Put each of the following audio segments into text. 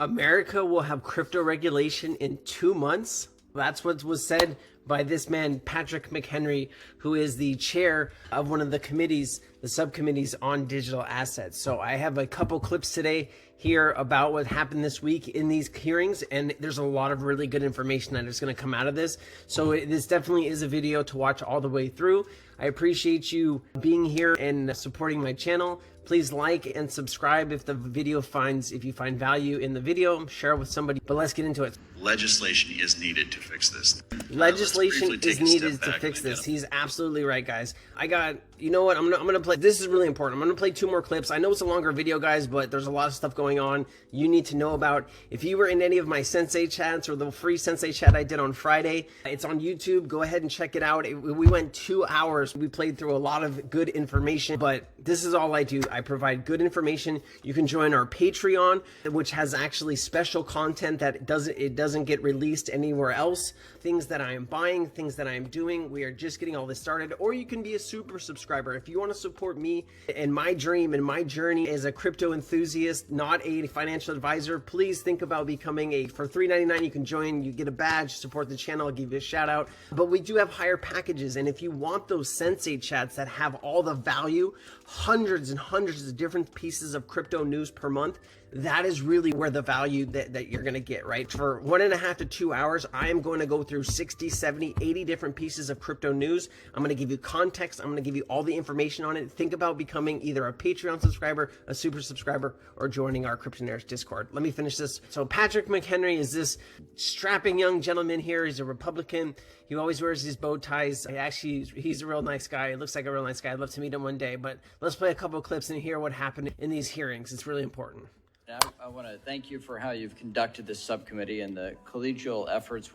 America will have crypto regulation in 2 months. That's what was said by this man, Patrick McHenry, who is the chair of one of the committees, the subcommittees on digital assets. So I have a couple clips today here about what happened this week in these hearings, and there's a lot of really good information that is going to come out of this. So this definitely is a video to watch all the way through. I appreciate you being here and supporting my channel. Please like and subscribe if you find value in the video, share it with somebody, but let's get into it. Legislation is needed to fix this. Legislation is needed to fix this. He's absolutely right, guys. You know what? I'm gonna play. This is really important. I'm gonna play 2 more clips. I know it's a longer video, guys, but there's a lot of stuff going on you need to know about. If you were in any of my Sensei chats or the free Sensei chat I did on Friday, it's on YouTube. Go ahead and check it out. We went 2 hours. We played through a lot of good information, but this is all I do. I provide good information. You can join our Patreon, which has actually special content that doesn't get released anywhere else. Things that I am buying, things that I am doing. We are just getting all this started. Or you can be a super subscriber. If you want to support me and my dream and my journey as a crypto enthusiast, not a financial advisor, please think about becoming for $3.99 you can join. You get a badge, support the channel, I'll give you a shout out. But we do have higher packages, and if you want those Sensei chats that have all the value, hundreds and hundreds of different pieces of crypto news per month, that is really where the value that you're going to get, right? For 1.5 to 2 hours, I am going to go through 60, 70, 80 different pieces of crypto news. I'm going to give you context. I'm going to give you all the information on it. Think about becoming either a Patreon subscriber, a super subscriber, or joining our Cryptonaires Discord. Let me finish this. So Patrick McHenry is this strapping young gentleman here. He's a Republican. He always wears these bow ties. He's a real nice guy. It looks like a real nice guy. I'd love to meet him one day, but let's play a couple of clips and hear what happened in these hearings. It's really important. I want to thank you for how you've conducted this subcommittee and the collegial efforts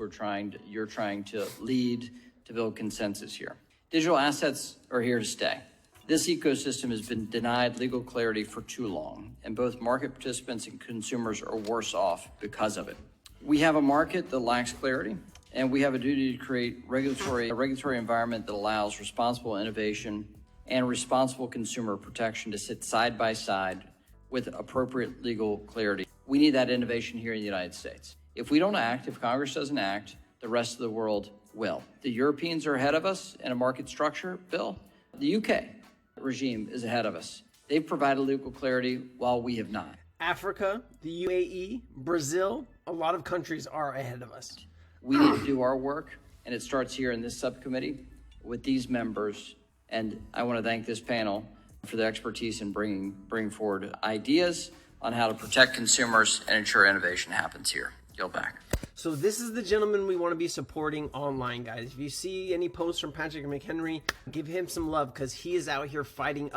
you're trying to lead to build consensus here. Digital assets are here to stay. This ecosystem has been denied legal clarity for too long, and both market participants and consumers are worse off because of it. We have a market that lacks clarity, and we have a duty to create a regulatory environment that allows responsible innovation and responsible consumer protection to sit side by side with appropriate legal clarity. We need that innovation here in the United States. If we don't act, if Congress doesn't act, the rest of the world will. The Europeans are ahead of us in a market structure bill. The UK regime is ahead of us. They've provided legal clarity while we have not. Africa, the UAE, Brazil, a lot of countries are ahead of us. We need to do our work, and it starts here in this subcommittee with these members. And I want to thank this panel for their expertise in bringing forward ideas on how to protect consumers and ensure innovation happens here. Yield back. So this is the gentleman we want to be supporting online, guys. If you see any posts from Patrick McHenry, give him some love, because he is out here fighting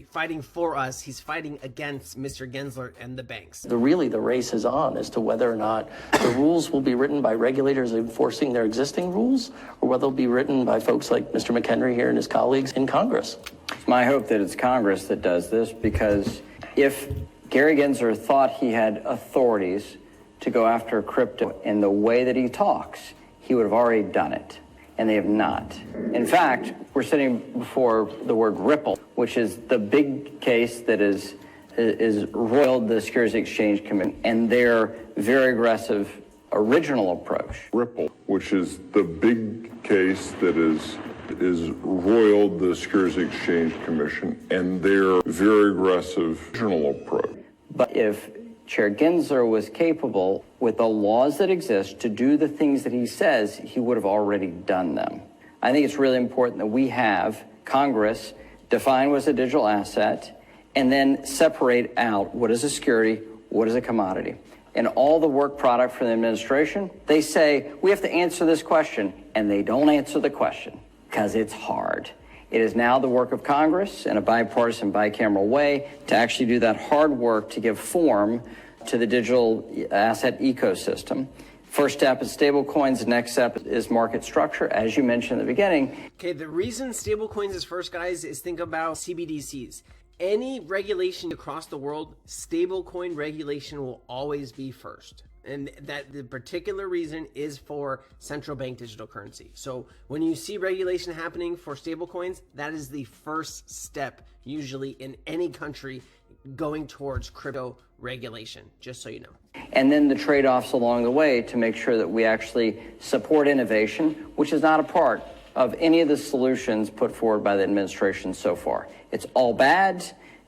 fighting for us. He's fighting against Mr. Gensler and the banks. The race is on as to whether or not the rules will be written by regulators enforcing their existing rules, or whether they'll be written by folks like Mr. McHenry here and his colleagues in Congress. It's my hope that it's Congress that does this, because if Gary Gensler thought he had authorities to go after crypto in the way that he talks, he would have already done it. And they have not. In fact, we're sitting before the word Ripple, which is the big case that is roiled the Securities Exchange Commission and their very aggressive original approach. Ripple, which is the big case that is roiled the Securities Exchange Commission and their very aggressive original approach. But if Chair Gensler was capable, with the laws that exist, to do the things that he says, he would have already done them. I think it's really important that we have Congress define what's a digital asset and then separate out what is a security, what is a commodity. In all the work product from the administration, they say, we have to answer this question, and they don't answer the question because it's hard. It is now the work of Congress in a bipartisan, bicameral way to actually do that hard work to give form to the digital asset ecosystem. First step is stablecoins. The next step is market structure, as you mentioned in the beginning. Okay, the reason stablecoins is first, guys, is think about CBDCs. Any regulation across the world, stablecoin regulation will always be first. And that the particular reason is for central bank digital currency. So when you see regulation happening for stablecoins, that is the first step usually in any country going towards crypto regulation, just so you know. And then the trade-offs along the way to make sure that we actually support innovation, which is not a part of any of the solutions put forward by the administration so far. It's all bad.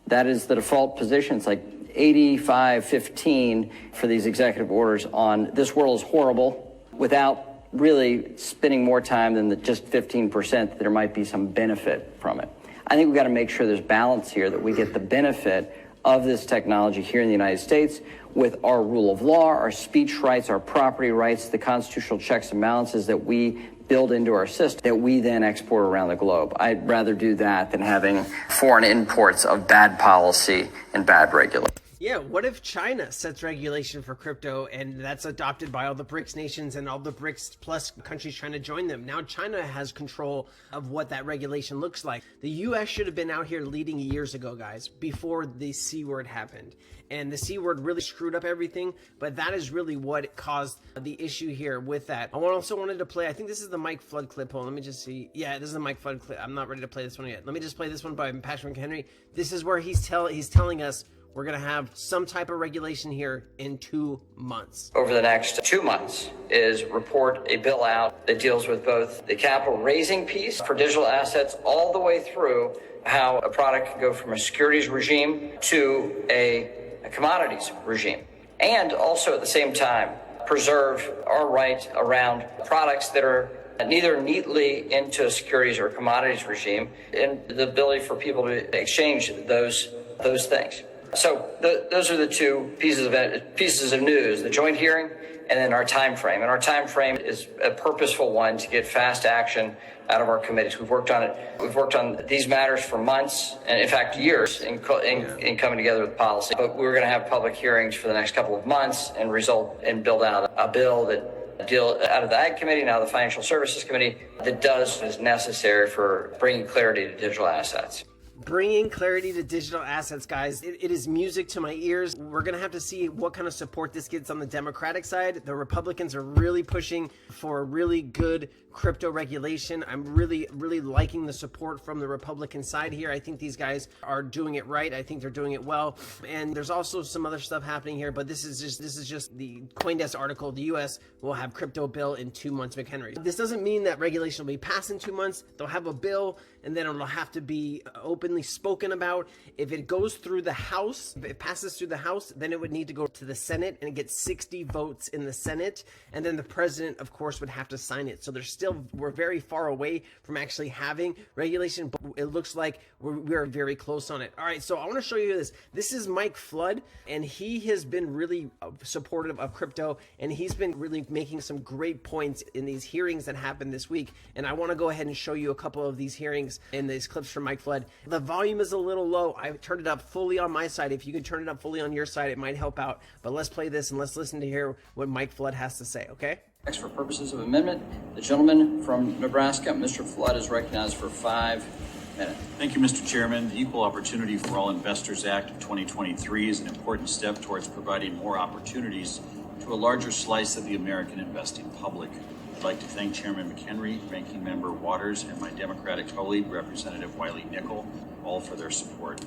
That is the default position. It's like 85-15 for these executive orders on this world is horrible, without really spending more time than the just 15% that there might be some benefit from it. I think we've got to make sure there's balance here, that we get the benefit of this technology here in the United States with our rule of law, our speech rights, our property rights, the constitutional checks and balances that we build into our system that we then export around the globe. I'd rather do that than having foreign imports of bad policy and bad regulation. Yeah, what if China sets regulation for crypto and that's adopted by all the BRICS nations and all the BRICS plus countries trying to join them? Now China has control of what that regulation looks like. The US should have been out here leading years ago, guys, before the C word happened. And the C word really screwed up everything, but that is really what caused the issue here with that. I also wanted to play, I think this is the Mike Flood clip. Hold on, let me just see. Yeah, this is the Mike Flood clip. I'm not ready to play this one yet. Let me just play this one by Patrick McHenry. This is where he's telling us we're going to have some type of regulation here in 2 months. Over the next 2 months is report a bill out that deals with both the capital raising piece for digital assets all the way through how a product can go from a securities regime to a commodities regime. And also at the same time, preserve our right around products that are neither neatly into a securities or commodities regime, and the ability for people to exchange those things. So those are the two pieces of news: the joint hearing and then our time frame. And our time frame is a purposeful one to get fast action out of our committees. We've worked on it. We've worked on these matters for months, and in fact years, in coming together with policy. But we're going to have public hearings for the next couple of months and build out a bill that deal out of the Ag Committee, now the Financial Services Committee, that does what is necessary for bringing clarity to digital assets. Bringing clarity to digital assets, guys. It is music to my ears. We're going to have to see what kind of support this gets on the Democratic side. The Republicans are really pushing for a really good crypto regulation. I'm really liking the support from the Republican side here. I think these guys are doing it right. I think they're doing it well. And there's also some other stuff happening here, but this is just the CoinDesk article. The US will have crypto bill in 2 months, McHenry. This doesn't mean that regulation will be passed in 2 months. They'll have a bill and then it'll have to be openly spoken about. If it goes through the House, if it passes through the House, then it would need to go to the Senate and get 60 votes in the Senate. And then the president, of course, would have to sign it. So we're very far away from actually having regulation, but it looks like we're very close on it. All right, so I want to show you this. This is Mike Flood, and he has been really supportive of crypto, and he's been really making some great points in these hearings that happened this week. And I want to go ahead and show you a couple of these hearings and these clips from Mike Flood. The volume is a little low. I turned it up fully on my side. If you could turn it up fully on your side, it might help out. But let's play this and let's listen to hear what Mike Flood has to say, okay? Next, for purposes of amendment, the gentleman from Nebraska, Mr. Flood, is recognized for 5 minutes. Thank you, Mr. Chairman. The Equal Opportunity for All Investors Act of 2023 is an important step towards providing more opportunities to a larger slice of the American investing public. I'd like to thank Chairman McHenry, Ranking Member Waters, and my Democratic colleague, Representative Wiley Nickel, all for their support.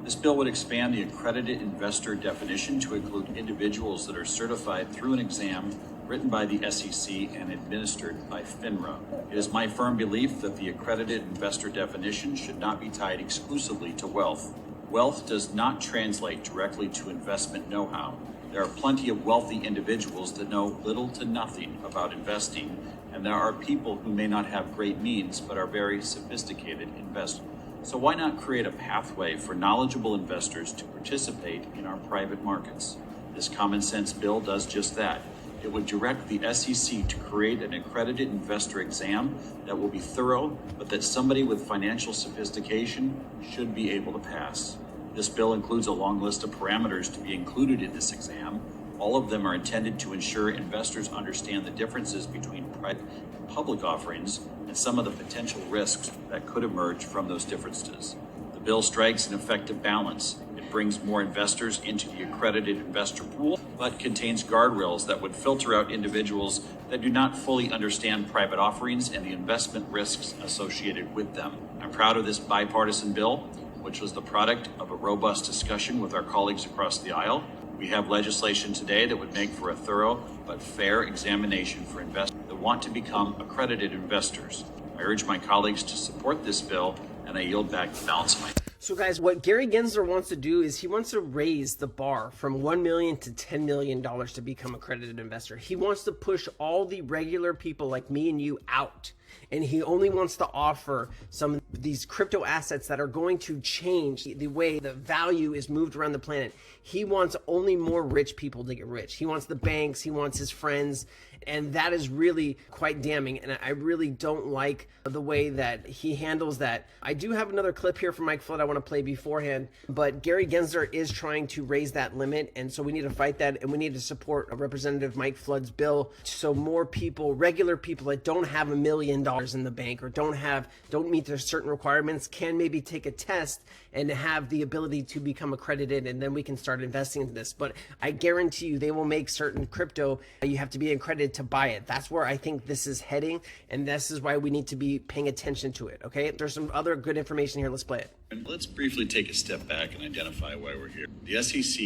This bill would expand the accredited investor definition to include individuals that are certified through an exam written by the SEC and administered by FINRA. It is my firm belief that the accredited investor definition should not be tied exclusively to wealth. Wealth does not translate directly to investment know-how. There are plenty of wealthy individuals that know little to nothing about investing, and there are people who may not have great means but are very sophisticated investors. So why not create a pathway for knowledgeable investors to participate in our private markets? This common sense bill does just that. It would direct the SEC to create an accredited investor exam that will be thorough, but that somebody with financial sophistication should be able to pass. This bill includes a long list of parameters to be included in this exam. All of them are intended to ensure investors understand the differences between private and public offerings and some of the potential risks that could emerge from those differences. The bill strikes an effective balance. It brings more investors into the accredited investor pool, but contains guardrails that would filter out individuals that do not fully understand private offerings and the investment risks associated with them. I'm proud of this bipartisan bill. which was the product of a robust discussion with our colleagues across the aisle. We have legislation today that would make for a thorough but fair examination for investors that want to become accredited investors. I urge my colleagues to support this bill, and I yield back the balance of my time. So guys, what Gary Gensler wants to do is he wants to raise the bar from $1 million to $10 million to become an accredited investor. He wants to push all the regular people like me and you out. And he only wants to offer some of these crypto assets that are going to change the way the value is moved around the planet. He wants only more rich people to get rich. He wants the banks, he wants his friends, and that is really quite damning. And I really don't like the way that he handles that. I do have another clip here from Mike Flood I want to play beforehand, but Gary Gensler is trying to raise that limit, and so we need to fight that, and we need to support Representative Mike Flood's bill so more people, regular people that don't have $1 million in the bank or don't meet their certain requirements can maybe take a test and have the ability to become accredited, and then we can start investing into this. But I guarantee you they will make certain crypto, you have to be accredited to buy it. That's where I think this is heading, and this is why we need to be paying attention to it, okay? There's some other good information here. Let's play it. And let's briefly take a step back and identify why we're here. The SEC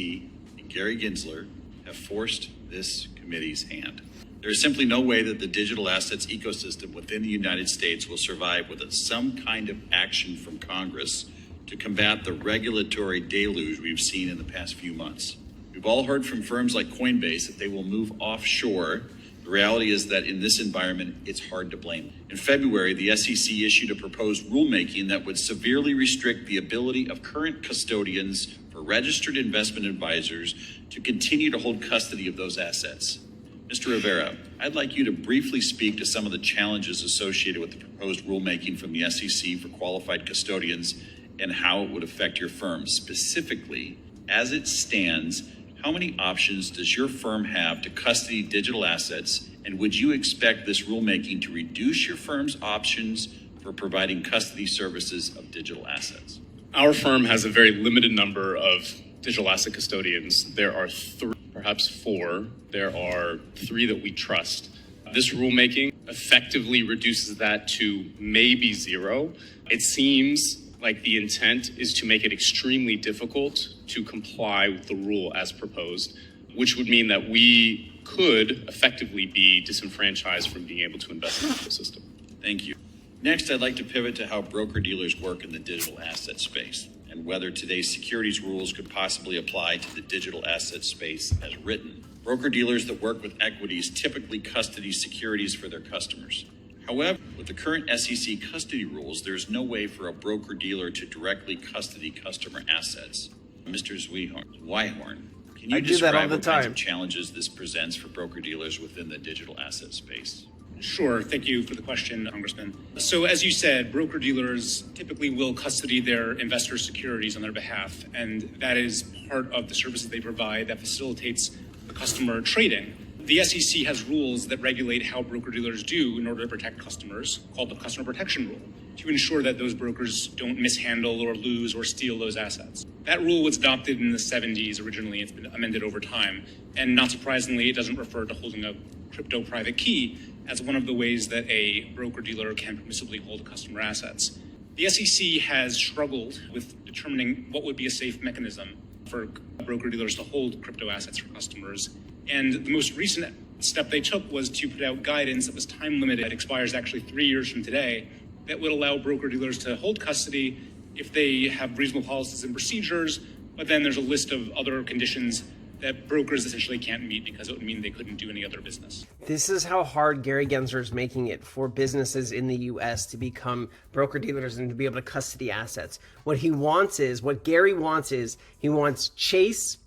and Gary Gensler have forced this committee's hand. There is simply no way that the digital assets ecosystem within the United States will survive without some kind of action from Congress to combat the regulatory deluge we've seen in the past few months. We've all heard from firms like Coinbase that they will move offshore. The reality is that in this environment, it's hard to blame them. In February, the SEC issued a proposed rulemaking that would severely restrict the ability of current custodians for registered investment advisors to continue to hold custody of those assets. Mr. Rivera, I'd like you to briefly speak to some of the challenges associated with the proposed rulemaking from the SEC for qualified custodians and how it would affect your firm. Specifically, as it stands, how many options does your firm have to custody digital assets, and would you expect this rulemaking to reduce your firm's options for providing custody services of digital assets? Our firm has a very limited number of digital asset custodians. There are 3, perhaps 4. There are 3 that we trust. This rulemaking effectively reduces that to maybe 0. It seems like the intent is to make it extremely difficult to comply with the rule as proposed, which would mean that we could effectively be disenfranchised from being able to invest in the ecosystem. Thank you. Next, I'd like to pivot to how broker-dealers work in the digital asset space and whether today's securities rules could possibly apply to the digital asset space as written. Broker-dealers that work with equities typically custody securities for their customers. However, with the current SEC custody rules, there's no way for a broker-dealer to directly custody customer assets. Mr. Zwihorn, can you describe what kinds of challenges this presents for broker-dealers within the digital asset space? Sure. Thank you for the question, Congressman. So as you said, broker-dealers typically will custody their investors' securities on their behalf, and that is part of the services they provide that facilitates the customer trading. The SEC has rules that regulate how broker-dealers do in order to protect customers, called the Customer Protection Rule, to ensure that those brokers don't mishandle or lose or steal those assets. That rule was adopted in the 70s originally. It's been amended over time. And not surprisingly, it doesn't refer to holding a crypto private key as one of the ways that a broker-dealer can permissibly hold customer assets. The SEC has struggled with determining what would be a safe mechanism for broker-dealers to hold crypto assets for customers. And the most recent step they took was to put out guidance that was time limited. It expires actually 3 years from today, that would allow broker-dealers to hold custody if they have reasonable policies and procedures, but then there's a list of other conditions that brokers essentially can't meet because it would mean they couldn't do any other business. This is how hard Gary Gensler is making it for businesses in the U.S. to become broker-dealers and to be able to custody assets. What Gary wants is, he wants Chase,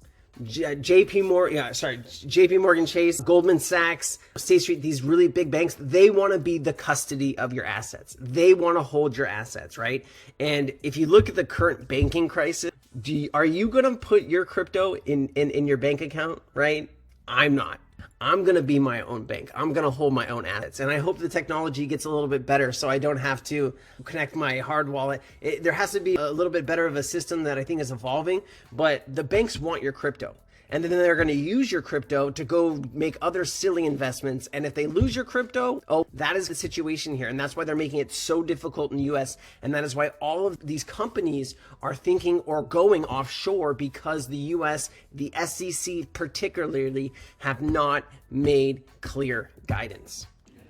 JP Morgan Chase, Goldman Sachs, State Street, these really big banks, they want to be the custody of your assets. They want to hold your assets, right? And if you look at the current banking crisis, are you going to put your crypto in your bank account, right? I'm not. I'm going to be my own bank. I'm going to hold my own assets. And I hope the technology gets a little bit better so I don't have to connect my hard wallet. There has to be a little bit better of a system that I think is evolving, but the banks want your crypto. and then they're going to use your crypto to go make other silly investments. And if they lose your crypto, oh, that is the situation here. And that's why they're making it so difficult in the US. And that is why all of these companies are thinking or going offshore, because the US, the SEC particularly, have not made clear guidance.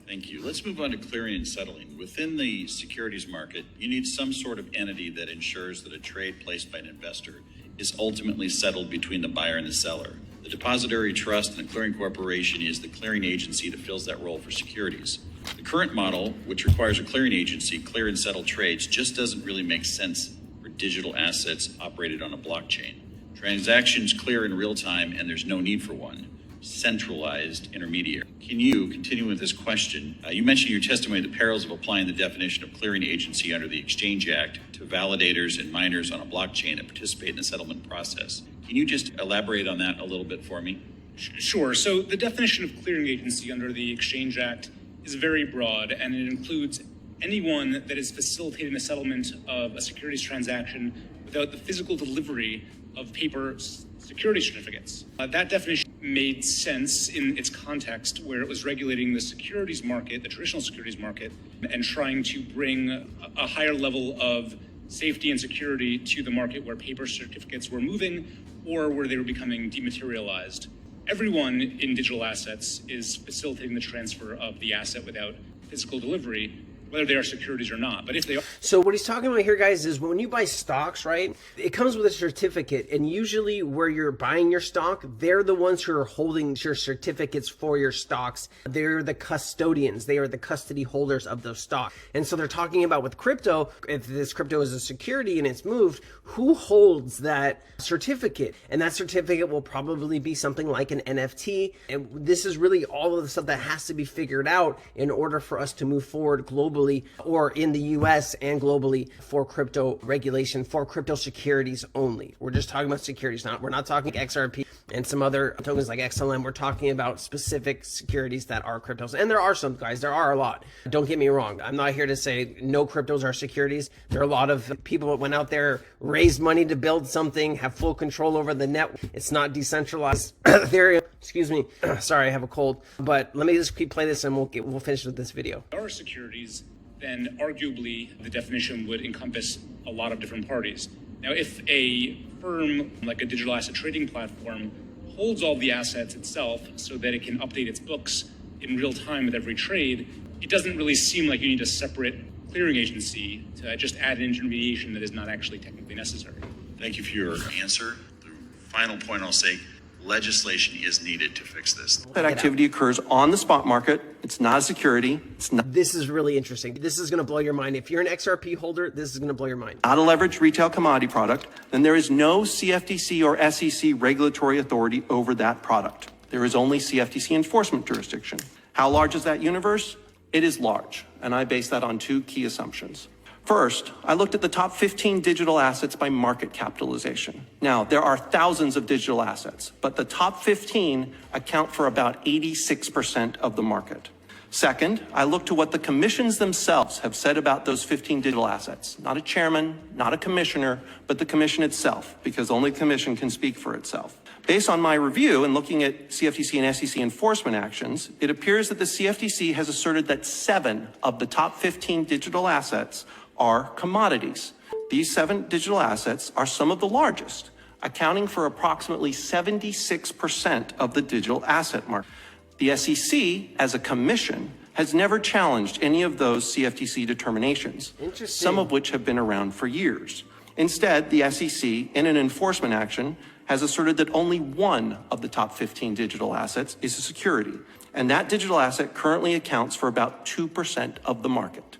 Thank you. Let's move on to clearing and settling. Within the securities market, you need some sort of entity that ensures that a trade placed by an investor is ultimately settled between the buyer and the seller. The depository trust and the clearing corporation is the clearing agency that fills that role for securities. The current model, which requires a clearing agency clear and settle trades, just doesn't really make sense for digital assets operated on a blockchain. Transactions clear in real time, and there's no need for one centralized intermediary. Can you, continue with this question, you mentioned in your testimony the perils of applying the definition of clearing agency under the Exchange Act to validators and miners on a blockchain that participate in the settlement process. Can you just elaborate on that a little bit for me? Sure. So the definition of clearing agency under the Exchange Act is very broad, and it includes anyone that is facilitating the settlement of a securities transaction without the physical delivery of paper security certificates. That definition made sense in its context, where it was regulating the securities market, the traditional securities market, and trying to bring a higher level of safety and security to the market where paper certificates were moving or where they were becoming dematerialized. Everyone in digital assets is facilitating the transfer of the asset without physical delivery, whether they are securities or not. But if they are... So what he's talking about here, guys, is when you buy stocks, right, it comes with a certificate. And usually where you're buying your stock, they're the ones who are holding your certificates for your stocks. They're the custodians. They are the custody holders of those stocks. And so they're talking about with crypto, if this crypto is a security and it's moved, who holds that certificate? And that certificate will probably be something like an NFT. And this is really all of the stuff that has to be figured out in order for us to move forward globally, or in the US and globally, for crypto regulation, for crypto securities only. We're just talking about securities. We're not talking XRP and some other tokens like XLM. We're talking about specific securities that are cryptos. And there are some, guys, there are a lot. Don't get me wrong. I'm not here to say no cryptos are securities. There are a lot of people that went out there, raised money to build something, have full control over the net. It's not decentralized. Ethereum, excuse me. Sorry, I have a cold. But let me just play this and we'll finish with this video. There are securities, then arguably the definition would encompass a lot of different parties. Now, if a firm like a digital asset trading platform holds all the assets itself so that it can update its books in real time with every trade, it doesn't really seem like you need a separate clearing agency to just add an intermediation that is not actually technically necessary. Thank you for your answer. The final point I'll say, legislation is needed to fix this. That activity occurs on the spot market. It's not a security. It's not. This is really interesting. This is going to blow your mind. If you're an XRP holder, this is going to blow your mind. Not a leveraged retail commodity product, then there is no CFTC or SEC regulatory authority over that product. There is only CFTC enforcement jurisdiction. How large is that universe? It is large, and I base that on two key assumptions. First, I looked at the top 15 digital assets by market capitalization. Now, there are thousands of digital assets, but the top 15 account for about 86% of the market. Second, I looked to what the commissions themselves have said about those 15 digital assets. Not a chairman, not a commissioner, but the commission itself, because only the commission can speak for itself. Based on my review and looking at CFTC and SEC enforcement actions, it appears that the CFTC has asserted that 7 of the top 15 digital assets are commodities. These 7 digital assets are some of the largest, accounting for approximately 76% of the digital asset market. The SEC, as a commission, has never challenged any of those CFTC determinations, some of which have been around for years. Instead, the SEC, in an enforcement action, has asserted that only 1 of the top 15 digital assets is a security, and that digital asset currently accounts for about 2% of the market.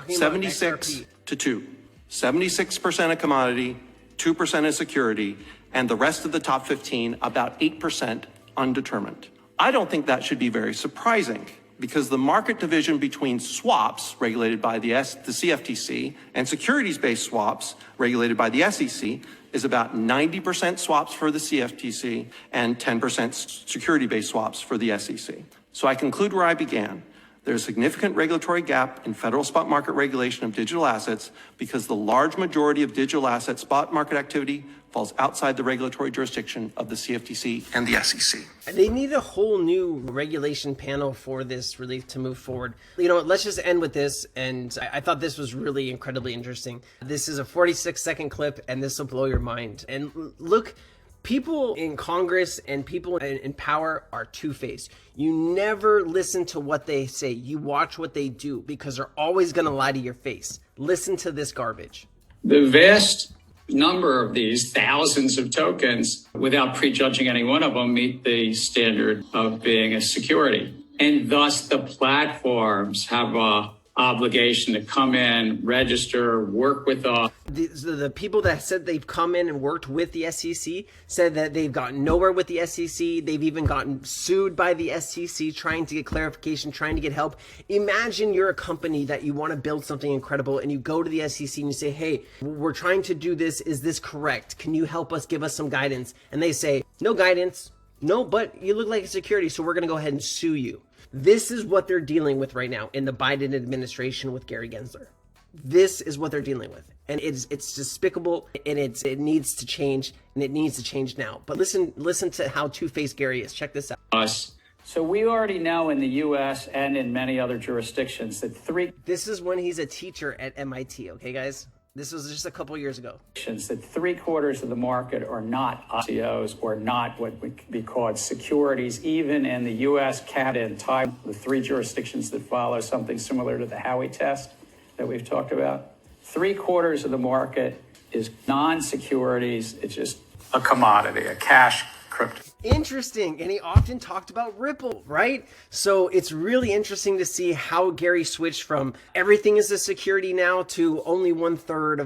76 to 2. 76% a commodity, 2% a security, and the rest of the top 15, about 8% undetermined. I don't think that should be very surprising, because the market division between swaps, regulated by the CFTC, and securities-based swaps, regulated by the SEC, is about 90% swaps for the CFTC and 10% security-based swaps for the SEC. So I conclude where I began. There's a significant regulatory gap in federal spot market regulation of digital assets because the large majority of digital asset spot market activity falls outside the regulatory jurisdiction of the CFTC and the SEC. They need a whole new regulation panel for this really to move forward. You know what, let's just end with this. And I thought this was really incredibly interesting. This is a 46-second clip, and this will blow your mind. And look, people in Congress and people in power are two-faced. You never listen to what they say. You watch what they do, because they're always going to lie to your face. Listen to this garbage. The vast number of these thousands of tokens, without prejudging any one of them, meet the standard of being a security. And thus the platforms have a obligation to come in, register, work with us. The people that said they've come in and worked with the SEC said that they've gotten nowhere with the SEC. They've even gotten sued by the SEC trying to get clarification, trying to get help. Imagine you're a company that you want to build something incredible, and you go to the SEC and you say, hey, we're trying to do this. Is this correct? Can you help us, give us some guidance? And they say, no guidance. No, but you look like a security, so we're going to go ahead and sue you. This is what they're dealing with right now in the Biden administration with Gary Gensler. This is what they're dealing with. And it's despicable, and it needs to change, and it needs to change now. But listen to how two-faced Gary is. Check this out. So we already know in the U.S. and in many other jurisdictions that This is when he's a teacher at MIT, okay, guys? This was just a couple years ago. That 3/4 of the market are not ICOs or not what would be called securities, even in the U.S., Canada, and Taiwan, the three jurisdictions that follow something similar to the Howey test that we've talked about. 3/4 of the market is non-securities. It's just a commodity, a cash crypto. Interesting. And he often talked about Ripple, right? So it's really interesting to see how Gary switched from everything is a security now to only 1/3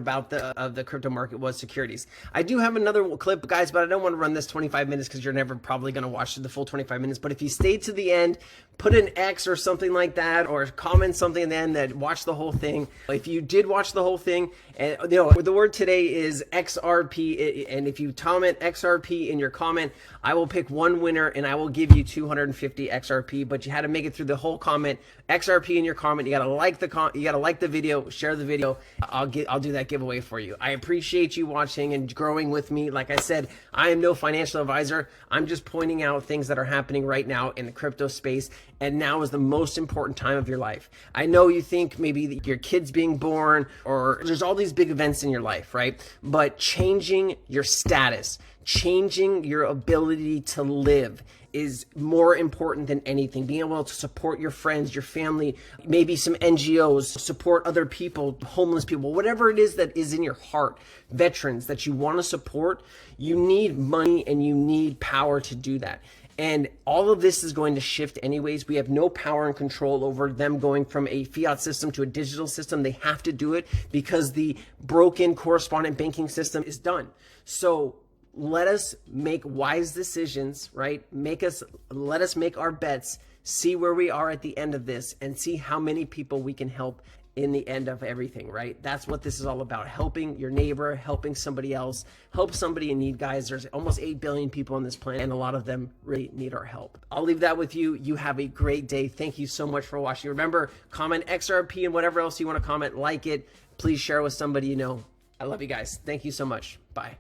of the crypto market was securities. I do have another clip, guys, but I don't want to run this 25 minutes because you're never probably going to watch the full 25 minutes. But if you stayed to the end, put an X or something like that, or comment something at the end that watch the whole thing. If you did watch the whole thing, and you know the word today is XRP, and if you comment XRP in your comment, I will pick one winner and I will give you 250 XRP. But you had to make it through the whole comment. XRP in your comment. You gotta like the video, share the video. I'll do that giveaway for you. I appreciate you watching and growing with me. Like I said, I am no financial advisor. I'm just pointing out things that are happening right now in the crypto space. And now is the most important time of your life. I know you think maybe your kid's being born, or there's all these big events in your life, right? But changing your status, changing your ability to live is more important than anything. Being able to support your friends, your family, maybe some NGOs, support other people, homeless people, whatever it is that is in your heart, veterans that you want to support, you need money and you need power to do that. And all of this is going to shift anyways. We have no power and control over them going from a fiat system to a digital system. They have to do it because the broken correspondent banking system is done. So let us make wise decisions, right? Let us make our bets, see where we are at the end of this, and see how many people we can help in the end of everything, right? That's what this is all about. Helping your neighbor, helping somebody else, help somebody in need, guys. There's almost 8 billion people on this planet, and a lot of them really need our help. I'll leave that with you. You have a great day. Thank you so much for watching. Remember, comment XRP and whatever else you want to comment, like it. Please share with somebody you know. I love you guys. Thank you so much. Bye.